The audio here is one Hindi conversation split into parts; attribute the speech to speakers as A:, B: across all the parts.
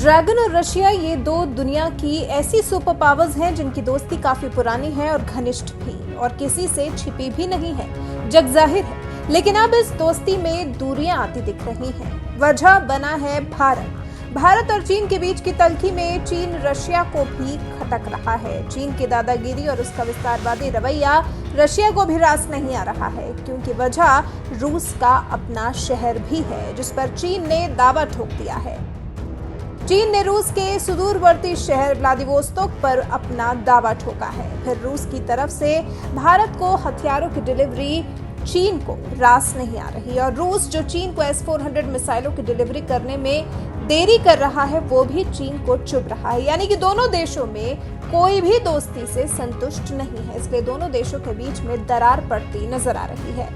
A: ड्रैगन और रशिया ये दो दुनिया की ऐसी सुपर पावर्स हैं जिनकी दोस्ती काफी पुरानी है और घनिष्ठ भी, और किसी से छिपी भी नहीं है, जग जाहिर है। लेकिन अब इस दोस्ती में दूरियां आती दिख रही हैं। वजह बना है भारत और चीन के बीच की तल्खी में चीन रशिया को भी खटक रहा है। चीन की दादागिरी और उसका विस्तारवादी रवैया रशिया को भी रास नहीं आ रहा है, क्योंकि वजह रूस का अपना शहर भी है जिस पर चीन ने दावा ठोक दिया है। चीन ने रूस के सुदूरवर्ती शहर व्लादिवोस्तोक पर अपना दावा ठोका है। फिर रूस की तरफ से भारत को हथियारों की डिलीवरी चीन को रास नहीं आ रही, और रूस जो चीन को S-400 मिसाइलों की डिलीवरी करने में देरी कर रहा है वो भी चीन को चुभ रहा है। यानी कि दोनों देशों में कोई भी दोस्ती से संतुष्ट नहीं है, इसलिए दोनों देशों के बीच में दरार पड़ती नजर आ रही है।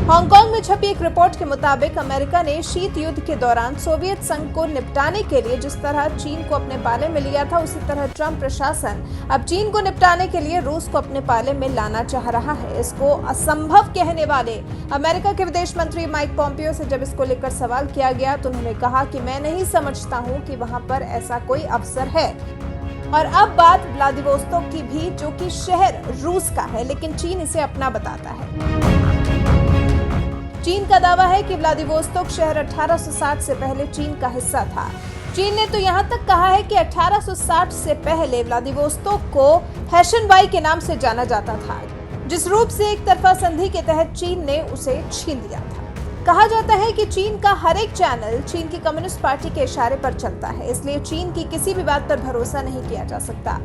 A: हांगकांग में छपी एक रिपोर्ट के मुताबिक अमेरिका ने शीत युद्ध के दौरान सोवियत संघ को निपटाने के लिए जिस तरह चीन को अपने पाले में लिया था, उसी तरह ट्रंप प्रशासन अब चीन को निपटाने के लिए रूस को अपने पाले में लाना चाह रहा है। इसको असंभव कहने वाले अमेरिका के विदेश मंत्री माइक पॉम्पियो से जब इसको लेकर सवाल किया गया तो उन्होंने कहा कि मैं नहीं समझता हूं कि वहां पर ऐसा कोई अवसर है। और अब बात व्लादिवोस्तोक की भी, जो कि शहर रूस का है लेकिन चीन इसे अपना बताता है। चीन का दावा है कि व्लादिवोस्तोक शहर 1860 से पहले चीन का हिस्सा था। चीन ने तो यहां तक कहा है कि 1860 से पहले व्लादिवोस्तोक को हैशनवाई के नाम से जाना जाता था, जिस रूप से एक तरफा संधि के तहत चीन ने उसे छीन लिया था। कहा जाता है कि चीन का हर एक चैनल चीन की कम्युनिस्ट पार्टी के इशारे पर चलता है, इसलिए चीन की किसी भी बात पर भरोसा नहीं किया जा सकता।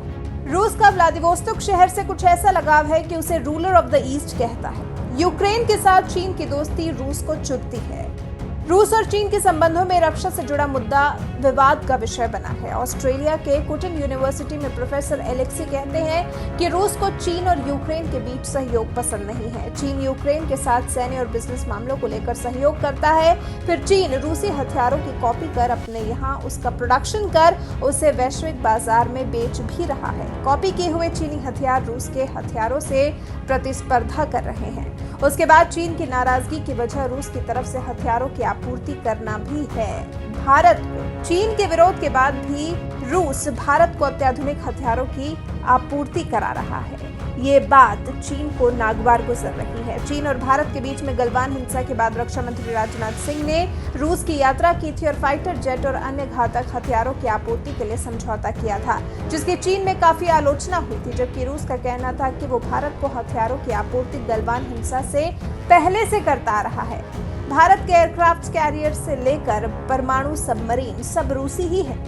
A: रूस का व्लादिवोस्तोक शहर से कुछ ऐसा लगाव है कि उसे रूलर ऑफ द ईस्ट कहता है। यूक्रेन के साथ चीन की दोस्ती रूस को चुभती है। रूस और चीन के संबंधों में रक्षा से जुड़ा मुद्दा विवाद का विषय बना है। ऑस्ट्रेलिया के कुटिन यूनिवर्सिटी में प्रोफेसर एलेक्सी कहते हैं कि रूस को चीन और यूक्रेन के बीच सहयोग पसंद नहीं है। चीन यूक्रेन के साथ सैन्य और बिजनेस मामलों को लेकर सहयोग करता है, फिर चीन रूसी हथियारों की कॉपी कर अपने यहाँ उसका प्रोडक्शन कर उसे वैश्विक बाजार में बेच भी रहा है। कॉपी किए हुए चीनी हथियार रूस के हथियारों से प्रतिस्पर्धा कर रहे हैं। उसके बाद चीन की नाराजगी की वजह रूस की तरफ से हथियारों की आपूर्ति करना भी है। भारत को चीन के विरोध के बाद भी रूस भारत को अत्याधुनिक हथियारों की आपूर्ति करा रहा है। ये बात चीन को नागवार गुजर रही है। चीन और भारत के बीच में गलवान हिंसा के बाद रक्षा मंत्री राजनाथ सिंह ने रूस की यात्रा की थी और फाइटर जेट और अन्य घातक हथियारों की आपूर्ति के लिए समझौता किया था, जिसकी चीन में काफी आलोचना हुई थी, जबकि रूस का कहना था कि वो भारत को हथियारों की आपूर्ति गलवान हिंसा से पहले से करता आ रहा है। भारत के एयरक्राफ्ट कैरियर से लेकर परमाणु सबमरीन सब रूसी ही है।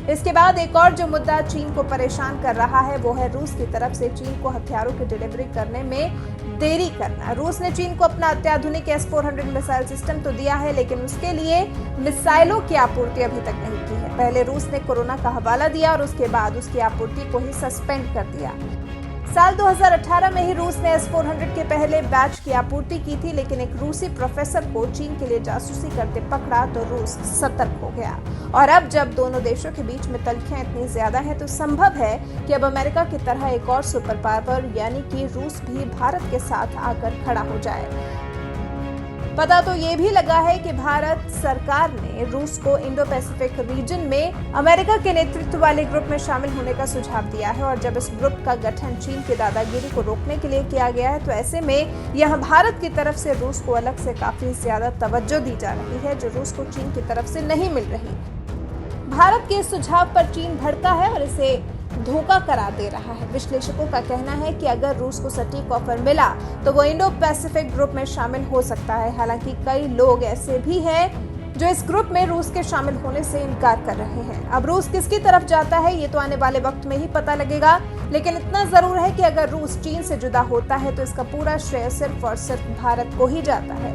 A: इसके बाद एक और जो मुद्दा चीन को परेशान कर रहा है वो है रूस की तरफ से चीन को हथियारों की डिलीवरी करने में देरी करना। रूस ने चीन को अपना अत्याधुनिक S-400 मिसाइल सिस्टम तो दिया है, लेकिन उसके लिए मिसाइलों की आपूर्ति अभी तक नहीं की है। पहले रूस ने कोरोना का हवाला दिया और उसके बाद उसकी आपूर्ति को ही सस्पेंड कर दिया। साल 2018 में ही रूस ने S-400 के पहले बैच की आपूर्ति की थी, लेकिन एक रूसी प्रोफेसर को चीन के लिए जासूसी करते पकड़ा तो रूस सतर्क हो गया। और अब जब दोनों देशों के बीच में तल्खियां इतनी ज्यादा हैं तो संभव है कि अब अमेरिका की तरह एक और सुपर पावर यानी कि रूस भी भारत के साथ आकर खड़ा हो जाए। पता तो ये भी लगा है कि भारत सरकार ने रूस को इंडो पैसिफिक रीजन में अमेरिका के नेतृत्व वाले ग्रुप में शामिल होने का सुझाव दिया है, और जब इस ग्रुप का गठन चीन की दादागिरी को रोकने के लिए किया गया है तो ऐसे में यहां भारत की तरफ से रूस को अलग से काफी ज्यादा तवज्जो दी जा रही है, जो रूस को चीन की तरफ से नहीं मिल रही। भारत के इस सुझाव पर चीन भड़का है और इसे धोखा करार दे रहा है। विश्लेषकों का कहना है कि अगर रूस को सटीक ऑफर मिला तो वो इंडो पैसिफिक ग्रुप में शामिल हो सकता है। हालांकि कई लोग ऐसे भी हैं जो इस ग्रुप में रूस के शामिल होने से इनकार कर रहे हैं। अब रूस किसकी तरफ जाता है ये तो आने वाले वक्त में ही पता लगेगा, लेकिन इतना जरूर है कि अगर रूस चीन से जुदा होता है तो इसका पूरा श्रेय सिर्फ और सिर्फ भारत को ही जाता है।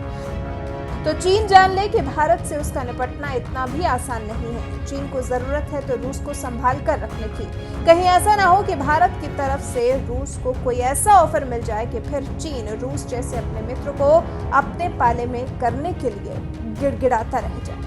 A: तो चीन जान ले कि भारत से उसका निपटना इतना भी आसान नहीं है। चीन को जरूरत है तो रूस को संभाल कर रखने की। कहीं ऐसा ना हो कि भारत की तरफ से रूस को कोई ऐसा ऑफर मिल जाए कि फिर चीन रूस जैसे अपने मित्र को अपने पाले में करने के लिए गिड़गिड़ाता रह जाए।